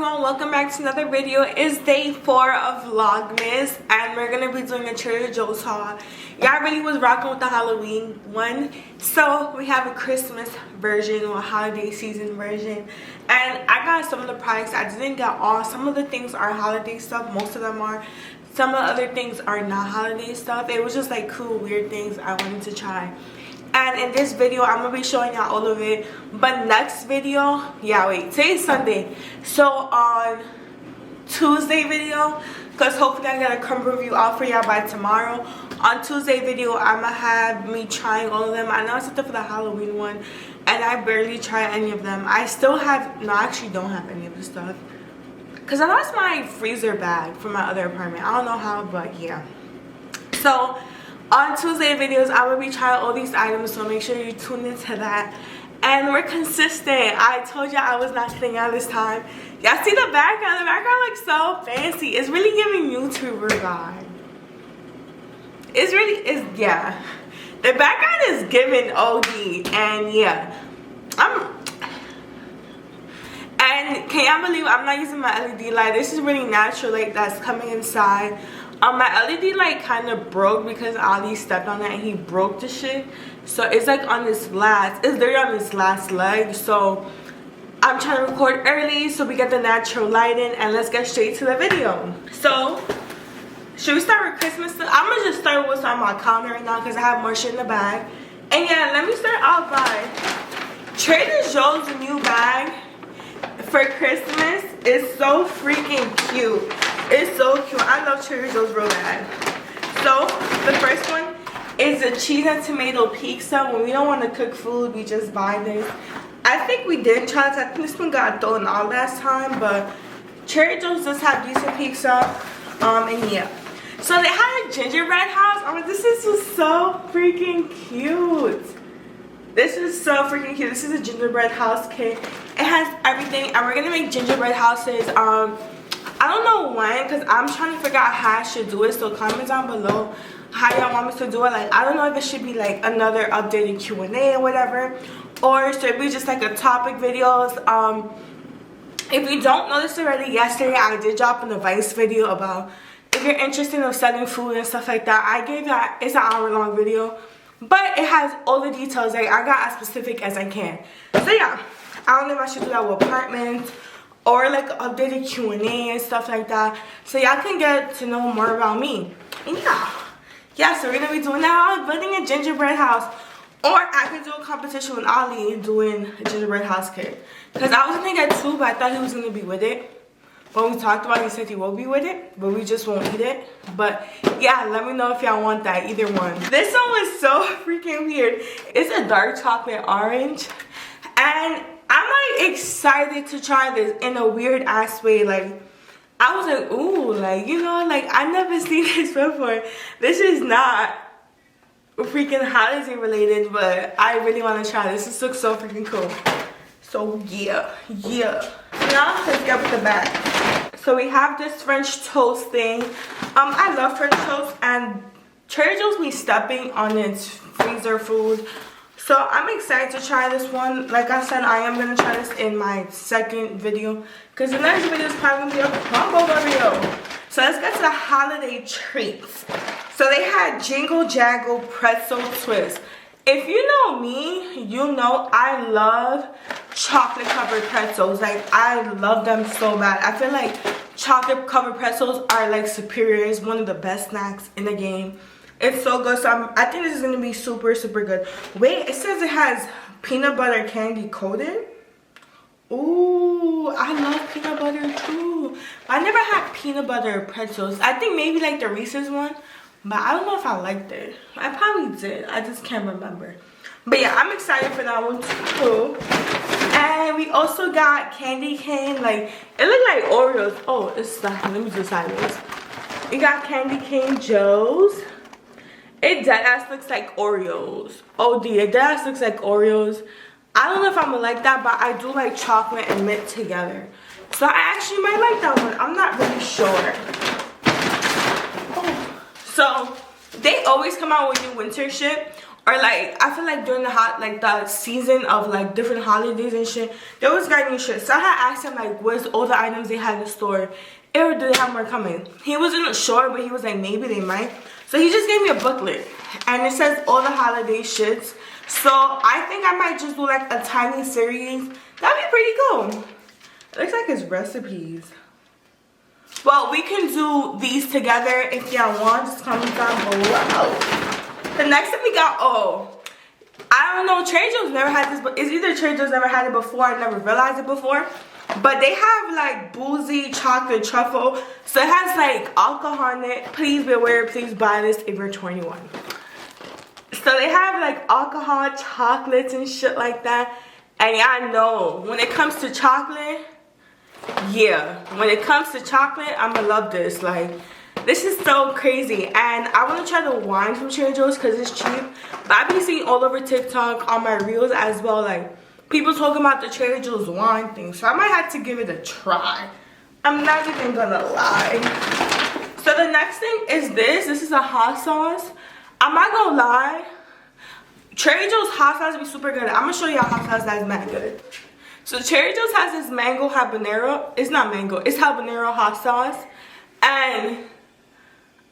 everyone, welcome back to another video. It's day 4 of Vlogmas and we're gonna be doing a Trader Joe's haul. Y'all really was rocking with the Halloween one, so we have a Christmas version or a holiday season version, and I got some of the products. I didn't get all. Some of the things are holiday stuff, most of them are. Some of the other things are not holiday stuff. It was just like cool weird things I wanted to try. And in this video, I'm going to be showing y'all all of it. But next video, today's Sunday. So on Tuesday video, because hopefully I get a crumb review out for y'all by tomorrow. On Tuesday video, I'm going to have me trying all of them. I know I said that for the Halloween one, and I barely try any of them. I still have, no, I actually don't have any of the stuff, because I lost my freezer bag from my other apartment. I don't know how, but yeah. So on Tuesday videos, I will be trying all these items, so make sure you tune into that. And we're consistent. I told y'all I was not kidding y'all this time. Y'all see the background? The background looks so fancy. It's really giving YouTuber vibe. It's really, yeah. The background is giving OD, and yeah. And can y'all believe I'm not using my LED light? This is really natural light that's coming inside. My LED light kind of broke because Ali stepped on it and he broke the shit. So it's like on this last, it's literally on this last leg. So I'm trying to record early so we get the natural lighting, and let's get straight to the video. So should we start with Christmas stuff? I'm gonna just start with what's on my counter right now because I have more shit in the bag. And yeah, let me start out by Trader Joe's new bag for Christmas. Is so freaking cute. It's so cute. I love Trader Joe's real bad. So the first one is a cheese and tomato pizza. When we don't want to cook food, we just buy this. I think we did try this. I think this one got thrown out last time, but Trader Joe's does have decent pizza. And yeah. So they had a gingerbread house. Oh, this is so freaking cute. This is so freaking cute. This is a gingerbread house kit. It has everything, and we're gonna make gingerbread houses. I don't know when, because I'm trying to figure out how I should do it. So comment down below how y'all want me to do it. Like, I don't know if it should be like another updated Q&A or whatever, or should it be just like a topic videos. If you don't know this already, yesterday I did drop an advice video about if you're interested in selling food and stuff like that. I gave that, it's an hour-long video, but it has all the details. Like, I got as specific as I can. So yeah, I don't know if I should do that with apartments or like updated Q&A and stuff like that, so y'all can get to know more about me. And yeah, so we're gonna be doing that, building a gingerbread house. Or I could do a competition with Ali doing a gingerbread house kit, because I was gonna get 2, but I thought he was gonna be with it. When we talked about it, he said he will be with it, but we just won't eat it. But yeah, let me know if y'all want that, either one. This one was so freaking weird. It's a dark chocolate orange, and I'm like excited to try this in a weird ass way. Like, I was like, ooh, like, you know, like, I've never seen this before. This is not freaking holiday related, but I really want to try this. This looks so freaking cool. So yeah. Now let's get with the bag. So we have this French toast thing. I love French toast, and Trader Joe's be stepping on its freezer food. So I'm excited to try this one. Like I said, I am going to try this in my second video, because the next video is probably going to be a combo video. So let's get to the holiday treats. So they had Jingle Jangle Pretzel Twist. If you know me, you know I love chocolate covered pretzels. Like, I love them so bad. I feel like chocolate covered pretzels are like superior. It's one of the best snacks in the game. It's so good. So I think this is going to be super, super good. Wait, it says it has peanut butter candy coated. Ooh, I love peanut butter too. I never had peanut butter pretzels. I think maybe like the Reese's one, but I don't know if I liked it. I probably did. I just can't remember. But yeah, I'm excited for that one too. And we also got candy cane. Like, it looked like Oreos. Oh, it's not. Let me do sideways. We got candy cane Joes. It deadass looks like Oreos. Oh dear, it deadass looks like Oreos. I don't know if I'm gonna like that, but I do like chocolate and mint together. So I actually might like that one. I'm not really sure. Oh. So they always come out with new winter shit. or like I feel like during the season of like different holidays and shit, they was getting new shit. So I had asked him like what's all the items they had in the store, or do they have more coming? He wasn't sure, but he was like maybe they might. So he just gave me a booklet and it says all the holiday shits. So I think I might just do like a tiny series. That'd be pretty cool. It looks like it's recipes. Well, we can do these together if y'all want. Just comment down below. The next thing we got, I don't know, Trader Joe's never had this, but it's either Trader Joe's never had it before, I never realized it before. But they have like boozy chocolate truffle. So it has like alcohol in it. Please be aware, please buy this if you're 21. So they have like alcohol, chocolates and shit like that. And y'all know, when it comes to chocolate, yeah, when it comes to chocolate, I'ma love this. Like, this is so crazy. And I want to try the wine from Trader Joe's because it's cheap. But I've been seeing all over TikTok, on my reels as well, like people talking about the Trader Joe's wine thing. So I might have to give it a try. I'm not even gonna lie. So the next thing is this. This is a hot sauce. I'm not gonna lie, Trader Joe's hot sauce be super good. I'm gonna show y'all hot sauce that's mad good. So Trader Joe's has this mango habanero. It's not mango, it's habanero hot sauce. And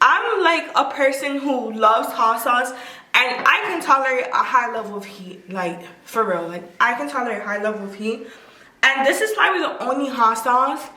I'm like a person who loves hot sauce, and I can tolerate a high level of heat. Like, for real, like I can tolerate a high level of heat. And this is probably the only hot sauce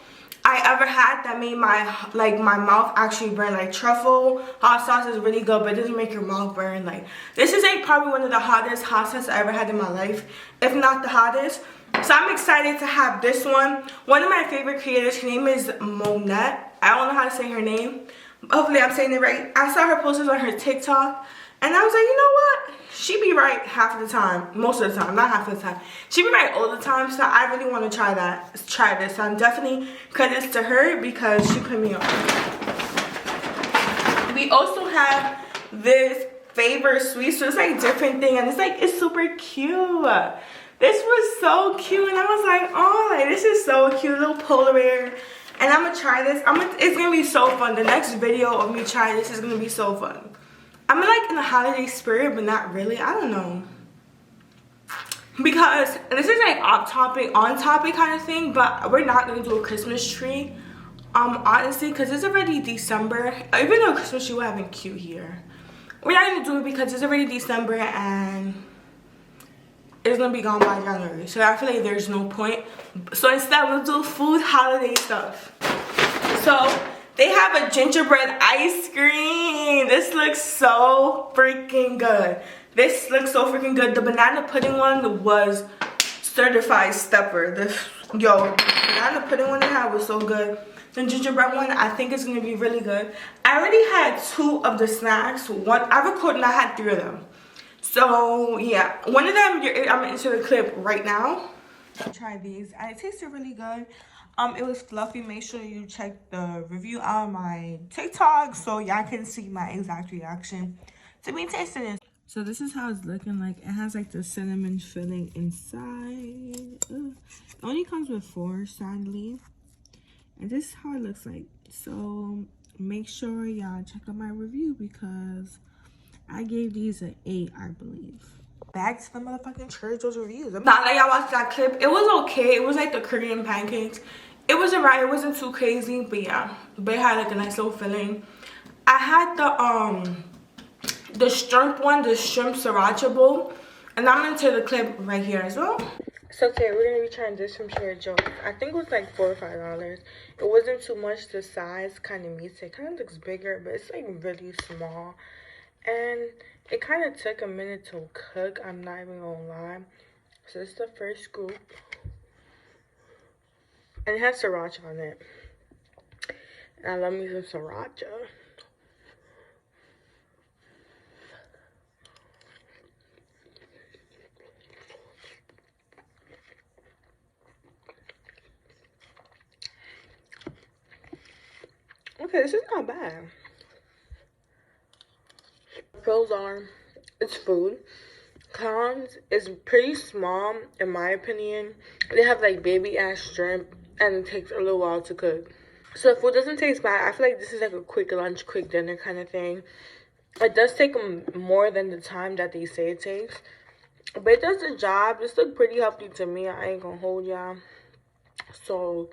I ever had that made my mouth actually burn. Like, truffle hot sauce is really good, but it doesn't make your mouth burn. Like, this is like probably one of the hottest hot sauces I ever had in my life, if not the hottest. So I'm excited to have this one. One of my favorite creators, her name is Monette. I don't know how to say her name. Hopefully I'm saying it right. I saw her posters on her TikTok, and I was like, you know what? She be right half of the time. Most of the time, not half of the time. She be right all the time, so I really want to try this. So I'm definitely credits to her because she put me on. We also have this Favor Sweet, so it's like a different thing, and it's super cute. This was so cute, and I was like, oh, like, this is so cute, little polar bear. And I'm gonna try this. It's gonna be so fun. The next video of me trying this is gonna be so fun. I'm like in the holiday spirit, but not really. I don't know, because this is like on topic kind of thing. But we're not gonna do a Christmas tree, honestly, because it's already December. Even though Christmas tree we're having cute here, we're not gonna do it because it's already December and it's gonna be gone by January. So I feel like there's no point. So instead we'll do food holiday stuff. So they have a gingerbread ice cream. This looks so freaking good. This looks so freaking good. The banana pudding one was certified stepper. The banana pudding one they had was so good. The gingerbread one, I think it's gonna be really good. I already had 2 of the snacks. I recorded and I had 3 of them. So yeah, one of them I'm gonna insert a clip right now. Try these, and it tasted really good. It was fluffy. Make sure you check the review out on my TikTok so y'all can see my exact reaction to me tasting it. So this is how it's looking like. It has like the cinnamon filling inside. Ugh. It only comes with 4, sadly. And this is how it looks like. So make sure y'all check out my review because I gave these an 8, I believe. Back to the motherfucking Trader Joe's reviews. Not like y'all watched that clip. It was okay. It was like the Korean pancakes. It was alright. It wasn't too crazy, but yeah. But it had like a nice little filling. I had the shrimp one, the shrimp sriracha bowl, and I'm gonna take the clip right here as well. So today we're gonna be trying this from Trader Joe's. I think it was like $4 or $5. It wasn't too much. The size kind of meets it. Kind of looks bigger, but it's like really small. And it kind of took a minute to cook, I'm not even gonna lie. So this is the first scoop. And it has sriracha on it. And I love me some sriracha. Okay, this is not bad. Pros are, it's food. Cons is pretty small in my opinion. They have like baby ass shrimp and it takes a little while to cook. So the food doesn't taste bad. I feel like this is like a quick lunch, quick dinner kind of thing. It does take more than the time that they say it takes, but it does the job. This look pretty healthy to me. I ain't gonna hold y'all. So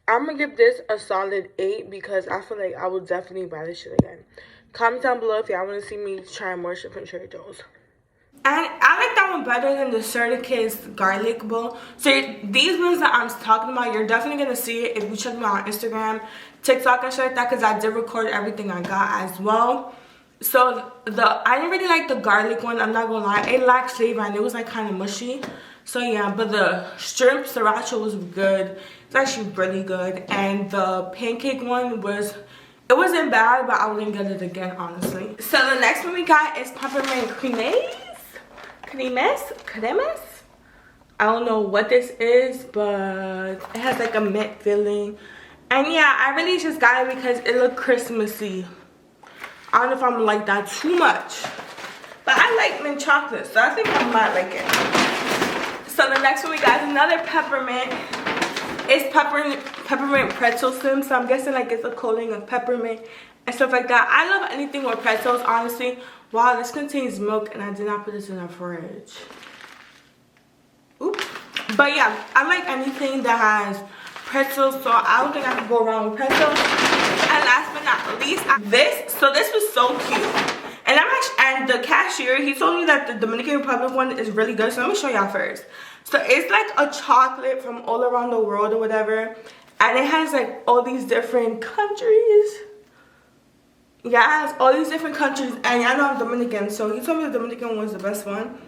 I'm gonna give this a solid 8 because I feel like I would definitely buy this shit again. Comment down below if y'all want to see me try more shit from Trader Joe's. And I like that one better than the Certicus garlic bowl. So these ones that I'm talking about, you're definitely gonna see it if you check me out on Instagram, TikTok, and shit like that, because I did record everything I got as well. So I didn't really like the garlic one, I'm not gonna lie. It lacked flavor and it was like kind of mushy. So yeah, but the shrimp sriracha was good. It's actually really good. And the pancake one it wasn't bad, but I wouldn't get it again, honestly. So the next one we got is peppermint cremes. I don't know what this is, but it has like a mint feeling. And yeah, I really just got it because it looked Christmassy. I don't know if I'm gonna like that too much, but I like mint chocolate, so I think I might like it. So the next one we got is another peppermint. It's peppermint pretzel sims, so I'm guessing like it's a coating of peppermint and stuff like that. I love anything with pretzels, honestly. Wow, this contains milk and I did not put this in the fridge. Oops. But yeah, I like anything that has pretzels, so I don't think I can go wrong with pretzels. And last but not least, this was so cute. And the cashier, he told me that the Dominican Republic one is really good, so let me show y'all first. So it's like a chocolate from all around the world or whatever, and it has like all these different countries. Yeah, it has all these different countries, and y'all know I'm Dominican, so he told me the Dominican one was the best one.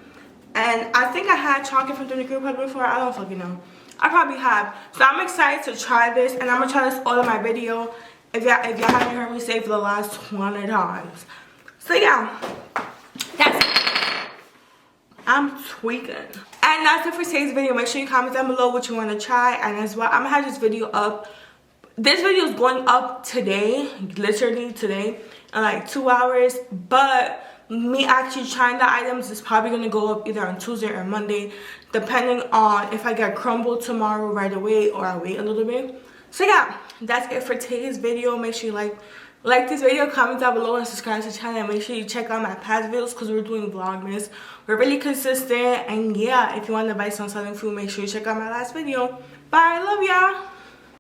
And I think I had chocolate from Dominican Republic before, I don't fucking know. I probably have. So I'm excited to try this, and I'm gonna try this all in my video if y'all haven't heard me say it for the last 20 times. So yeah, that's it. I'm tweaking. And that's it for today's video. Make sure you comment down below what you want to try. And as well, I'm gonna have this video up. This video is going up today, literally today, in like 2 hours. But me actually trying the items is probably gonna go up either on Tuesday or Monday, depending on if I get crumbled tomorrow right away or I wait a little bit. So yeah, that's it for today's video. Make sure you like this video, comment down below, and subscribe to the channel. And make sure you check out my past videos because we're doing vlogmas. We're really consistent. And yeah, if you want advice on selling food, make sure you check out my last video. Bye, I love y'all.